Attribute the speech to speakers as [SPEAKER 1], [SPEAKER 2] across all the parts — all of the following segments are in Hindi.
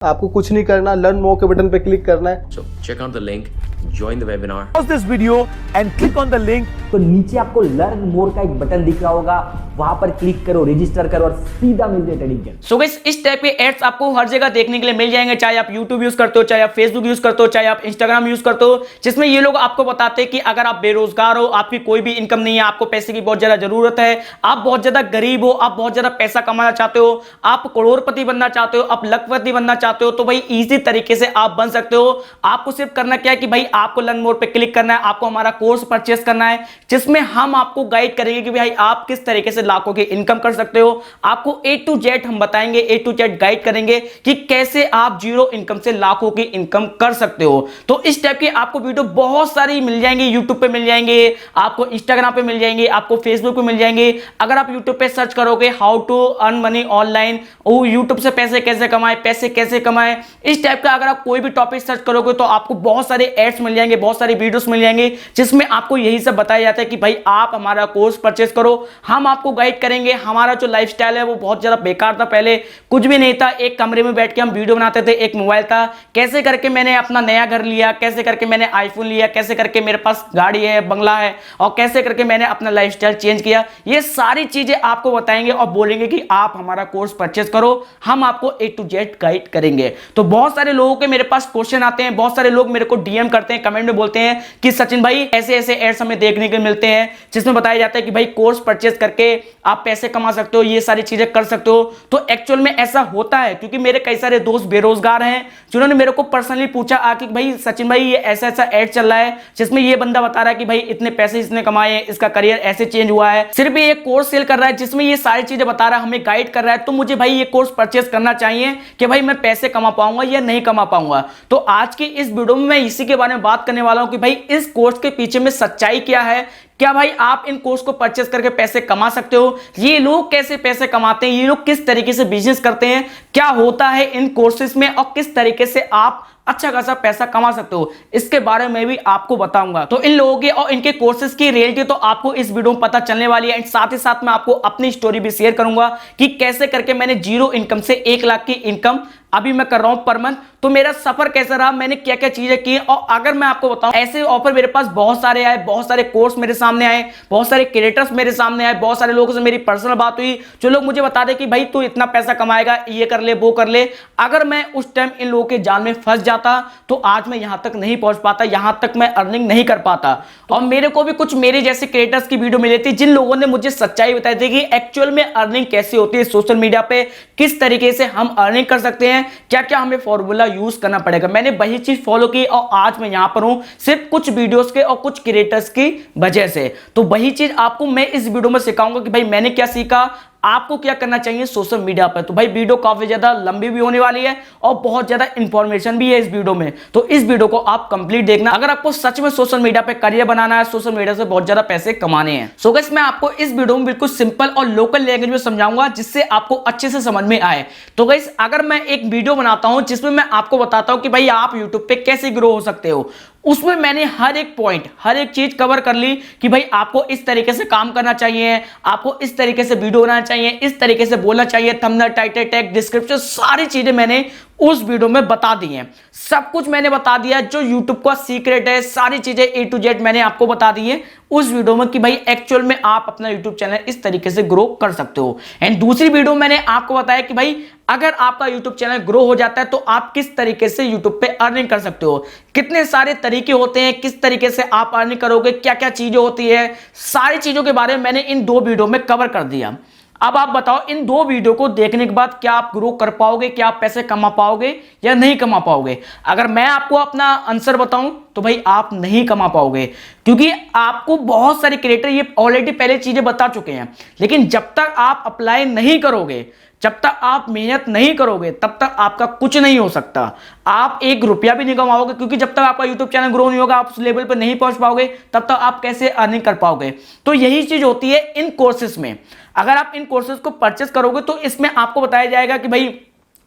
[SPEAKER 1] आपको कुछ नहीं करना, लर्न मोर के बटन पे क्लिक करना है।
[SPEAKER 2] So check out the link, join the webinar.
[SPEAKER 3] Pause this video and click on the link.
[SPEAKER 4] तो नीचे आपको लर्न मोर का एक बटन दिख रहा होगा, वहां पर क्लिक करो, रजिस्टर करो और सीधा मिल जाए ट्रेडिंग के।
[SPEAKER 5] सो गाइस, इस टाइप के एड्स आपको हर जगह देखने के लिए मिल जाएंगे, चाहे आप YouTube यूज करते हो, चाहे आप Facebook यूज करते हो, चाहे आप Instagram यूज करते हो, जिसमें ये लोग आपको बताते हैं कि अगर आप बेरोजगार हो, आपकी कोई भी इनकम नहीं है, आपको पैसे की बहुत ज्यादा जरूरत है, आप बहुत ज्यादा गरीब हो, आप बहुत ज्यादा पैसा कमाना चाहते हो, आप करोड़पति बनना चाहते हो, आप लखपति बनना चाहते हो, तो भाई इजी तरीके से आप बन सकते हो। आपको सिर्फ करना क्या है कि भाई आपको लर्न मोर पे क्लिक करना है, आपको हमारा कोर्स परचेस करना है, जिसमें हम आपको गाइड करेंगे कि भाई आप किस तरीके से लाखों की इनकम कर सकते हो। आपको A to Z हम बताएंगे, A to Z गाइड करेंगे कि कैसे आप जीरो इनकम से लाखों की इनकम कर सकते हो। तो इस टाइप की आपको वीडियो बहुत सारी मिल जाएंगे, यूट्यूब पे मिल जाएंगे, आपको इंस्टाग्राम पे मिल जाएंगे, आपको फेसबुक पे मिल जाएंगे। अगर आप यूट्यूब पे सर्च करोगे how to earn money online, वो यूट्यूब से पैसे कैसे कमाए, पैसे कैसे कमाए, इस टाइप का अगर आप कोई भी टॉपिक सर्च करोगे तो आपको बहुत सारे एड्स मिल जाएंगे, बहुत सारी वीडियोस मिल जाएंगे, जिसमें आपको यही सब बताया जाता है कि भाई आप हमारा कोर्स परचेस करो, हम आपको गाइड करेंगे। हमारा जो लाइफस्टाइल है वो बहुत ज्यादा बेकार था, पहले कुछ भी नहीं था, एक कमरे में बैठ के हम वीडियो बनाते थे, एक मोबाइल था, कैसे करके मैंने अपना नया घर लिया, कैसे करके मैंने आईफोन लिया, कैसे करके मेरे पास गाड़ी है, बंगला है, और कैसे करके मैंने अपना लाइफस्टाइल चेंज किया। ये सारी चीजें आपको बताएंगे और बोलेंगे कि आप हमारा कोर्स परचेस करो, हम आपको A to Z गाइड करेंगे। तो बहुत सारे लोगों के मेरे पास क्वेश्चन आते हैं, बहुत सारे लोग मेरे को डीएम करते हैं, कमेंट में बोलते हैं कि सचिन भाई ऐसे ऐसे एड्स हमें देखने को मिलते हैं, जिसमें बताया जाता है कि भाई कोर्स परचेस करके आप पैसे कमा सकते हो, ये सारी चीजें कर सकते हो। तो एक्चुअल में ऐसा होता है, क्योंकि मेरे कई सारे दोस्त बेरोजगार हैं जिन्होंने मेरे को पर्सनली पूछा आके भाई सचिन भाई ये ऐसा ऐसा एड चल रहा है, जिसमें ये बंदा बता रहा है कि भाई इतने पैसे इसने कमाए, इसका करियर ऐसे चेंज हुआ है, सिर्फ ये कोर्स सेल कर रहा है जिसमें ये सारी चीजें बता रहा है, हमें गाइड कर रहा है, तो मुझे भाई ये कोर्स परचेस करना चाहिए कि भाई मैं पैसे कमा पाऊंगा या नहीं कमा पाऊंगा। तो आज की इस वीडियो में मैं इसी के बारे में बात करने वाला हूं कि भाई इस कोर्स के पीछे में सच्चाई क्या है, क्या भाई आप इन कोर्स को परचेस करके पैसे कमा सकते हो, ये लोग कैसे पैसे कमाते हैं, ये लोग किस तरीके से बिजनेस करते हैं, क्या होता है इन कोर्सेज में, और किस तरीके से आप अच्छा खासा पैसा कमा सकते हो, इसके बारे में भी आपको बताऊंगा। तो इन लोगों के और इनके कोर्सेज की रियलिटी तो आपको इस वीडियो में पता चलने वाली है, एंड साथ ही साथ मैं आपको अपनी स्टोरी भी शेयर करूंगा कि कैसे करके मैंने जीरो इनकम से 1 लाख की इनकम अभी मैं कर रहा हूं पर मंथ। तो मेरा सफर कैसा रहा, मैंने क्या क्या चीजें की, और अगर मैं आपको बताऊं ऐसे ऑफर मेरे पास बहुत सारे आए, बहुत सारे कोर्स मेरे सामने आए, बहुत सारे क्रिएटर्स मेरे सामने आए, बहुत सारे लोगों से मेरी पर्सनल बात हुई, जो लोग मुझे बता दे कि भाई तू इतना पैसा कमाएगा, ये कर ले वो कर ले। अगर मैं उस टाइम इन लोगों के जाल में फंस जाता तो आज मैं यहां तक नहीं पहुंच पाता, यहां तक मैं अर्निंग नहीं कर पाता। और मेरे को भी कुछ मेरे जैसे क्रिएटर्स की वीडियो मिली थी, जिन लोगों ने मुझे सच्चाई बताई थी कि एक्चुअल में अर्निंग कैसे होती है सोशल मीडिया पे, किस तरीके से हम अर्निंग कर सकते हैं, क्या क्या हमें फॉर्मूला यूज करना पड़ेगा। मैंने वही चीज फॉलो की और आज मैं यहां पर हूं सिर्फ कुछ वीडियोस के और कुछ क्रिएटर्स की वजह से। तो वही चीज आपको मैं इस वीडियो में सिखाऊंगा कि भाई मैंने क्या सीखा, आपको क्या करना चाहिए सोशल मीडिया पर। तो भाई वीडियो काफी ज्यादा लंबी भी होने वाली है और बहुत ज्यादा इंफॉर्मेशन भी है इस वीडियो में, तो इस वीडियो को आप कंप्लीट देखना अगर आपको सच में सोशल मीडिया पे करियर बनाना है, सोशल मीडिया से बहुत ज्यादा पैसे कमाने हैं। सो गाइस, मैं आपको इस वीडियो में बिल्कुल सिंपल और लोकल लैंग्वेज में समझाऊंगा जिससे आपको अच्छे से समझ में आए। तो गाइस, अगर मैं एक वीडियो बनाता हूं जिसमें मैं आपको बताता हूं कि भाई आप यूट्यूब पे कैसे ग्रो हो सकते हो, उसमें मैंने हर एक पॉइंट, हर एक चीज कवर कर ली कि भाई आपको इस तरीके से काम करना चाहिए, आपको इस तरीके से वीडियो बनाना चाहिए, इस तरीके से बोलना चाहिए, थंबनेल, टाइटल, टैग, डिस्क्रिप्शन, सारी चीजें मैंने उस वीडियो में बता दी हैं। सब कुछ मैंने बता दिया, जो YouTube का सीक्रेट है, सारी चीजें A to Z मैंने आपको बता दी है उस वीडियो में कि भाई एक्चुअल में आप अपना YouTube चैनल इस तरीके से ग्रो कर सकते हो। एंड दूसरी वीडियो मैंने आपको बताया कि भाई अगर आपका YouTube चैनल ग्रो हो जाता है तो आप किस तरीके से YouTube पे अर्निंग कर सकते हो, कितने सारे तरीके होते हैं, किस तरीके से आप अर्निंग करोगे, क्या क्या चीजें होती है, सारी चीजों के बारे में मैंने इन 2 वीडियो में कवर कर दिया। अब आप बताओ इन 2 वीडियो को देखने के बाद क्या आप ग्रो कर पाओगे, क्या आप पैसे कमा पाओगे या नहीं कमा पाओगे। अगर मैं आपको अपना आंसर बताऊं तो भाई आप नहीं कमा पाओगे, क्योंकि आपको बहुत सारे क्रिएटर ये ऑलरेडी पहले चीजें बता चुके हैं, लेकिन जब तक आप अप्लाई नहीं करोगे, जब तक आप मेहनत नहीं करोगे, तब तक आपका कुछ नहीं हो सकता। आप 1 रुपया भी नहीं कमाओगे, क्योंकि जब तक आपका YouTube चैनल ग्रो नहीं होगा, आप उस लेवल पर नहीं पहुंच पाओगे, तब तक आप कैसे अर्निंग कर पाओगे। तो यही चीज होती है इन कोर्सेज में। अगर आप इन कोर्सेज को परचेस करोगे तो इसमें आपको बताया जाएगा कि भाई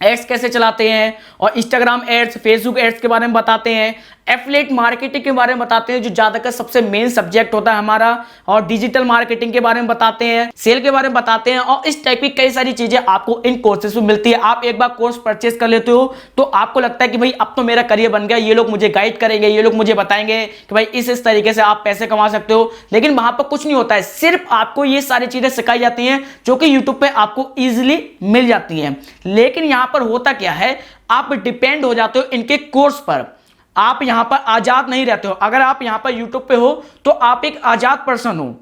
[SPEAKER 5] एड्स कैसे चलाते हैं, और इंस्टाग्राम एड्स, फेसबुक एड्स के बारे में बताते हैं। एफिलिएट मार्केटिंग के बारे में बताते हैं जो ज्यादातर सबसे मेन सब्जेक्ट होता है हमारा, और डिजिटल मार्केटिंग के बारे में बताते हैं, सेल के बारे में बताते हैं, और इस टाइप की कई सारी चीजें आपको इन कोर्सेज में मिलती है। आप एक बार कोर्स परचेस कर लेते हो तो आपको लगता है कि भाई अब तो मेरा करियर बन गया, ये लोग मुझे गाइड करेंगे, ये लोग मुझे बताएंगे कि भाई इस तरीके से आप पैसे कमा सकते हो। लेकिन वहां पर कुछ नहीं होता है, सिर्फ आपको ये सारी चीजें सिखाई जाती हैं जो कि यूट्यूब पे आपको इजीली मिल जाती हैं। लेकिन यहां पर होता क्या है, आप डिपेंड हो जाते हो इनके कोर्स पर, आप यहां पर आजाद नहीं रहते हो। अगर आप यहां पर यूट्यूब पे हो तो आप एक आजाद पर्सन हो,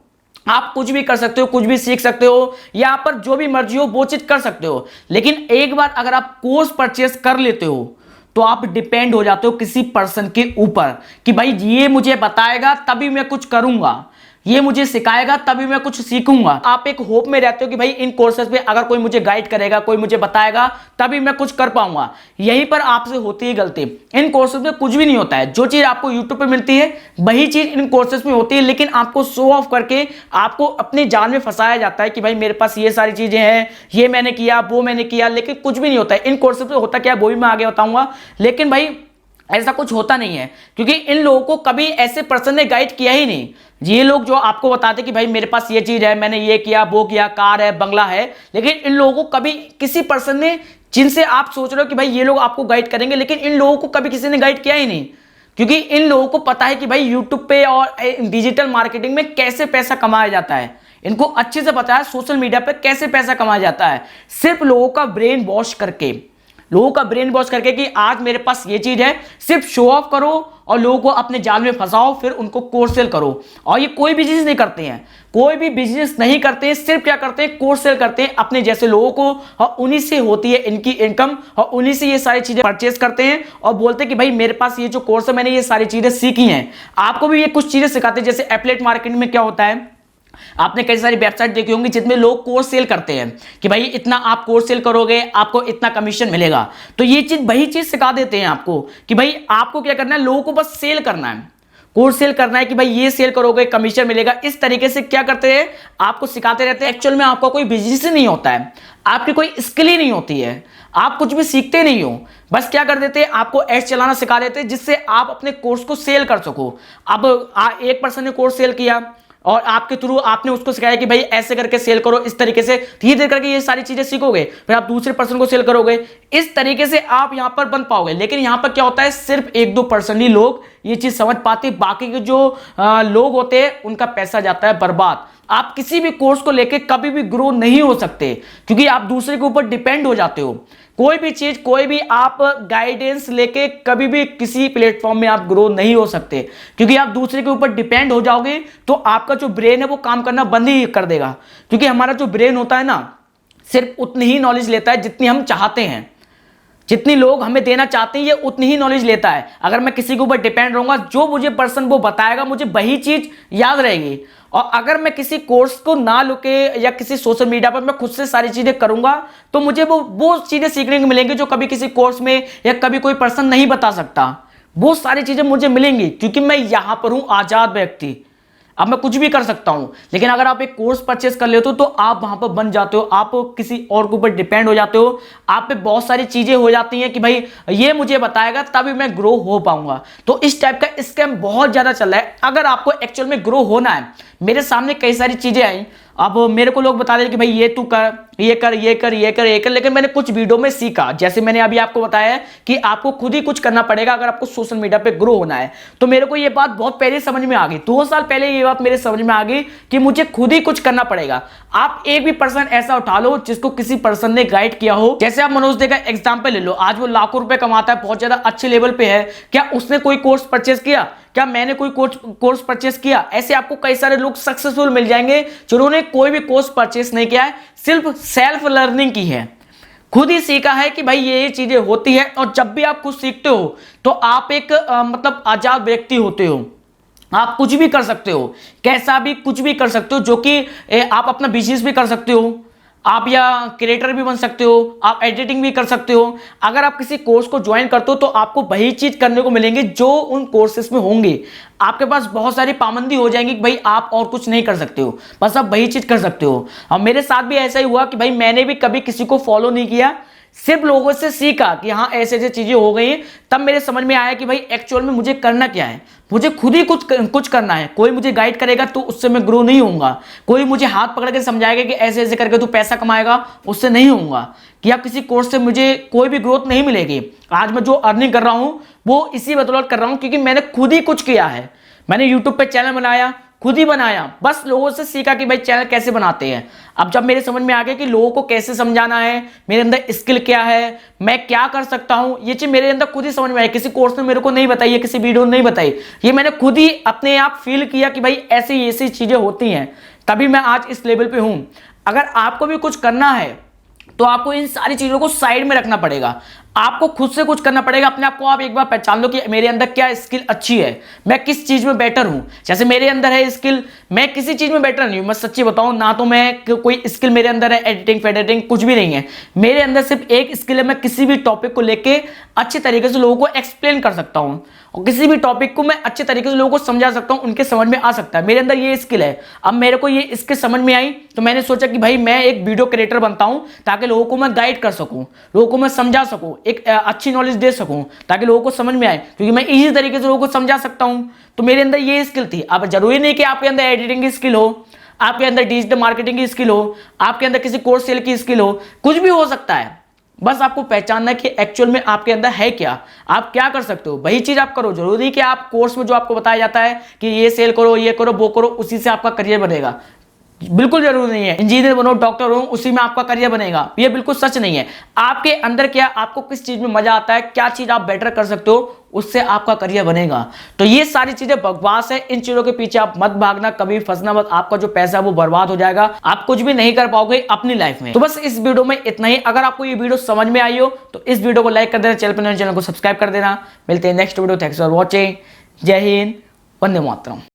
[SPEAKER 5] आप कुछ भी कर सकते हो, कुछ भी सीख सकते हो, यहाँ पर जो भी मर्जी हो वो चीज कर सकते हो। लेकिन एक बार अगर आप कोर्स परचेस कर लेते हो तो आप डिपेंड हो जाते हो किसी पर्सन के ऊपर कि भाई ये मुझे बताएगा तभी मैं कुछ करूंगा, ये मुझे सिखाएगा तभी मैं कुछ सीखूंगा। आप एक होप में रहते हो कि भाई इन कोर्सेज पे अगर कोई मुझे गाइड करेगा, कोई मुझे बताएगा तभी मैं कुछ कर पाऊंगा। यहीं पर आपसे होती है गलती। इन कोर्सेज में कुछ भी नहीं होता है, जो चीज आपको यूट्यूब पे मिलती है वही चीज इन कोर्सेज में होती है, लेकिन आपको शो ऑफ करके आपको अपने जाल में फंसाया जाता है कि भाई मेरे पास ये सारी चीजें हैं, ये मैंने किया, वो मैंने किया, लेकिन कुछ भी नहीं होता है। इन कोर्सेज में होता क्या है वो भी मैं आगे बताऊंगा, लेकिन भाई ऐसा कुछ होता नहीं है क्योंकि इन लोगों को कभी ऐसे पर्सन ने गाइड किया ही नहीं। ये लोग जो आपको बताते कि भाई मेरे पास ये चीज है, मैंने ये किया, वो किया, कार है, बंगला है, लेकिन इन लोगों को कभी किसी पर्सन ने, जिनसे आप सोच रहे हो कि भाई ये लोग आपको गाइड करेंगे, लेकिन इन लोगों को कभी किसी ने गाइड किया ही नहीं। क्योंकि इन लोगों को पता है कि भाई यूट्यूब पे और डिजिटल मार्केटिंग में कैसे पैसा कमाया जाता है, इनको अच्छे से पता है सोशल मीडिया पे कैसे पैसा कमाया जाता है। सिर्फ लोगों का ब्रेन वॉश करके, लोगों का ब्रेन वॉश करके कि आज मेरे पास ये चीज है, सिर्फ शो ऑफ करो और लोगों को अपने जाल में फंसाओ, फिर उनको कोर्स सेल करो। और ये कोई बिजनेस नहीं करते हैं, कोई भी बिजनेस नहीं करते हैं, सिर्फ क्या करते हैं, कोर्स सेल करते हैं अपने जैसे लोगों को, और उन्हीं से होती है इनकी इनकम, और उन्हीं से ये सारी चीजें परचेस करते हैं और बोलते हैं कि भाई मेरे पास ये जो कोर्स है मैंने ये सारी चीजें सीखी हैं। आपको भी ये कुछ चीजें सिखाते हैं। जैसे एफिलिएट मार्केटिंग में क्या होता है, आपने कई सारी वेबसाइट देखी होंगी जिसमें लोग कोर्स सेल करते हैं कि भाई इतना आप कोर्स सेल करोगे आपको इतना कमीशन मिलेगा। तो ये चीज वही चीज सिखा देते हैं आपको कि भाई आपको क्या करना है, लोगों को बस सेल करना है, कोर्स सेल करना है कि भाई ये सेल करोगे कमीशन मिलेगा। इस तरीके से क्या करते हैं, आपको सिखाते रहते हैं। एक्चुअल में आपका कोई बिजनेस ही नहीं होता है, आपकी कोई स्किल ही नहीं होती है, आप कुछ भी सीखते नहीं हो, बस क्या कर देते हैं, आपको एड्स चलाना सिखा देते हैं जिससे आप अपने कोर्स को सेल कर सको। अब एक पर्सन ने कोर्स सेल किया और आपके थ्रू आपने उसको सिखाया कि भाई ऐसे करके सेल करो, इस तरीके से धीरे धीरे करके ये सारी चीजें सीखोगे, फिर आप दूसरे पर्सन को सेल करोगे, इस तरीके से आप यहां पर बन पाओगे। लेकिन यहां पर क्या होता है, सिर्फ 1-2 पर्सन ही लोग ये चीज समझ पाते, बाकी के जो लोग होते हैं उनका पैसा जाता है बर्बाद। आप किसी भी कोर्स को लेके कभी भी ग्रो नहीं हो सकते क्योंकि आप दूसरे के ऊपर डिपेंड हो जाते हो। कोई भी चीज, कोई भी आप गाइडेंस लेके कभी भी किसी प्लेटफॉर्म में आप ग्रो नहीं हो सकते क्योंकि आप दूसरे के ऊपर डिपेंड हो जाओगे तो आपका जो ब्रेन है वो काम करना बंद ही कर देगा। क्योंकि हमारा जो ब्रेन होता है ना, सिर्फ उतनी ही नॉलेज लेता है जितनी हम चाहते हैं, जितनी लोग हमें देना चाहते हैं ये उतनी ही नॉलेज लेता है। अगर मैं किसी के ऊपर डिपेंड रहूंगा, जो मुझे पर्सन वो बताएगा मुझे वही चीज याद रहेगी। और अगर मैं किसी कोर्स को ना लुके या किसी सोशल मीडिया पर मैं खुद से सारी चीजें करूंगा तो मुझे वो चीजें सीखने को मिलेंगी जो कभी किसी कोर्स में या कभी कोई पर्सन नहीं बता सकता। वो सारी चीजें मुझे मिलेंगी क्योंकि मैं यहां पर हूं आजाद व्यक्ति, अब मैं कुछ भी कर सकता हूं। लेकिन अगर आप एक कोर्स परचेस कर लेते हो तो आप वहां पर बन जाते हो, आप किसी और के ऊपर डिपेंड हो जाते हो, आप पे बहुत सारी चीजें हो जाती हैं कि भाई ये मुझे बताएगा तभी मैं ग्रो हो पाऊंगा। तो इस टाइप का स्कैम बहुत ज्यादा चल रहा है। अगर आपको एक्चुअल में ग्रो होना है, मेरे सामने कई सारी चीजें आई, अब मेरे को लोग बता रहे कि भाई ये तू कर, ये कर, ये कर, ये कर, ये कर, लेकिन मैंने कुछ वीडियो में सीखा, जैसे मैंने अभी आपको बताया कि आपको खुद ही कुछ करना पड़ेगा अगर आपको सोशल मीडिया पे ग्रो होना है। तो मेरे को ये बात बहुत पहले समझ में आ गई, 2 साल पहले ये बात मेरे समझ में आ गई कि मुझे खुद ही कुछ करना पड़ेगा। आप एक भी पर्सन ऐसा उठा लो जिसको किसी पर्सन ने गाइड किया हो। जैसे आप मनोज दे का एग्जाम्पल ले लो, आज वो लाखों रुपए कमाता है, बहुत ज्यादा अच्छे लेवल पे है। क्या उसने कोई कोर्स परचेस किया? क्या मैंने कोई कोर्स परचेस किया? ऐसे आपको कई सारे लोग सक्सेसफुल मिल जाएंगे जिन्होंने कोई भी कोर्स परचेस नहीं किया है, सिर्फ सेल्फ लर्निंग की है, खुद ही सीखा है कि भाई ये चीजें होती है। और जब भी आप खुद सीखते हो तो आप एक मतलब आजाद व्यक्ति होते हो, आप कुछ भी कर सकते हो, कैसा भी कुछ भी कर सकते हो, जो कि आप अपना बिजनेस भी कर सकते हो, आप या क्रिएटर भी बन सकते हो, आप एडिटिंग भी कर सकते हो। अगर आप किसी कोर्स को ज्वाइन करते हो तो आपको वही चीज करने को मिलेंगे जो उन कोर्सेस में होंगे। आपके पास बहुत सारी पाबंदी हो जाएंगी कि भाई आप और कुछ नहीं कर सकते हो, बस आप वही चीज कर सकते हो। और मेरे साथ भी ऐसा ही हुआ कि भाई मैंने भी कभी किसी को फॉलो नहीं किया, सिर्फ लोगों से सीखा कि हाँ ऐसे ऐसे चीजें हो गई हैं, तब मेरे समझ में आया कि भाई एक्चुअल में मुझे करना क्या है। मुझे खुद ही कुछ करना है। कोई मुझे गाइड करेगा तो उससे मैं ग्रो नहीं होऊंगा। कोई मुझे हाथ पकड़ के समझाएगा कि ऐसे ऐसे करके तू पैसा कमाएगा, उससे नहीं होऊंगा। कि या किसी कोर्स से मुझे कोई भी ग्रोथ नहीं मिलेगी। आज मैं जो अर्निंग कर रहा हूं वो इसी बदौलत कर रहा हूं क्योंकि मैंने खुद ही कुछ किया है। मैंने यूट्यूब पे चैनल बनाया, खुद ही बनाया, बस लोगों से सीखा कि भाई चैनल कैसे बनाते हैं। अब जब मेरे समझ में आ गया कि लोगों को कैसे समझाना है, मेरे अंदर स्किल क्या है, मैं क्या कर सकता हूं, ये चीज मेरे अंदर खुद ही समझ में आई। किसी कोर्स ने मेरे को नहीं बताई है, किसी वीडियो ने नहीं बताई, ये मैंने खुद ही अपने आप फील किया कि भाई ऐसी ऐसी चीजें होती हैं, तभी मैं आज इस लेवल पे हूं। अगर आपको भी कुछ करना है तो आपको इन सारी चीजों को साइड में रखना पड़ेगा। आपको खुद से कुछ करना पड़ेगा। अपने आप को आप एक बार पहचान लो कि मेरे अंदर क्या स्किल अच्छी है, मैं किस चीज में बेटर हूं। जैसे मेरे अंदर है स्किल, मैं किसी चीज में बेटर नहीं हूं। मैं सच्ची बताऊं ना, तो मैं कोई स्किल मेरे अंदर है एडिटिंग फेडिटिंग कुछ भी नहीं है। मेरे अंदर सिर्फ एक स्किल है, मैं किसी भी टॉपिक को लेके अच्छे तरीके से लोगों को एक्सप्लेन कर सकता हूं और किसी भी टॉपिक को मैं अच्छे तरीके से लोगों को समझा सकता हूं, उनके समझ में आ सकता है। मेरे अंदर ये स्किल है। अब मेरे को ये स्किल समझ में आई तो मैंने सोचा कि भाई मैं एक वीडियो क्रिएटर बनता हूं ताकि लोगों को मैं गाइड कर सकूं, लोगों को मैं समझा सकूं, एक अच्छी नॉलेज दे सकूं ताकि लोगों को समझ में आए, क्योंकि मैं इसी तरीके से लोगों को समझा सकता हूं। तो मेरे अंदर ये स्किल थी। अब जरूरी नहीं कि आपके अंदर एडिटिंग की स्किल हो, आपके अंदर डिजिटल मार्केटिंग की स्किल हो, आपके अंदर किसी कोर्स सेल की स्किल हो, कुछ भी हो सकता है। बस आपको पहचानना है कि एक्चुअल में आपके अंदर है क्या, आप क्या कर सकते हो, वही चीज आप करो। जरूरी नहीं कि आप कोर्स में जो आपको बताया जाता है कि ये सेल करो, ये करो, वो करो, उसी से आपका करियर बनेगा, बिल्कुल जरूरी नहीं है। इंजीनियर बनो, डॉक्टर हो, उसी में आपका करियर बनेगा, ये बिल्कुल सच नहीं है। आपके अंदर क्या, आपको किस चीज में मजा आता है, क्या चीज आप बेटर कर सकते हो, उससे आपका करियर बनेगा। तो ये सारी चीजें बकवास है, इन चीजों के पीछे आप मत भागना, कभी फंसना मत। आपका जो पैसा है वो बर्बाद हो जाएगा, आप कुछ भी नहीं कर पाओगे अपनी लाइफ में। तो बस इस वीडियो में इतना ही। अगर आपको ये वीडियो समझ में आई हो तो इस वीडियो को लाइक कर देना, चैनल को सब्सक्राइब कर देना। मिलते हैं next video. Thanks for watching. जय हिंद, वंदे मातरम।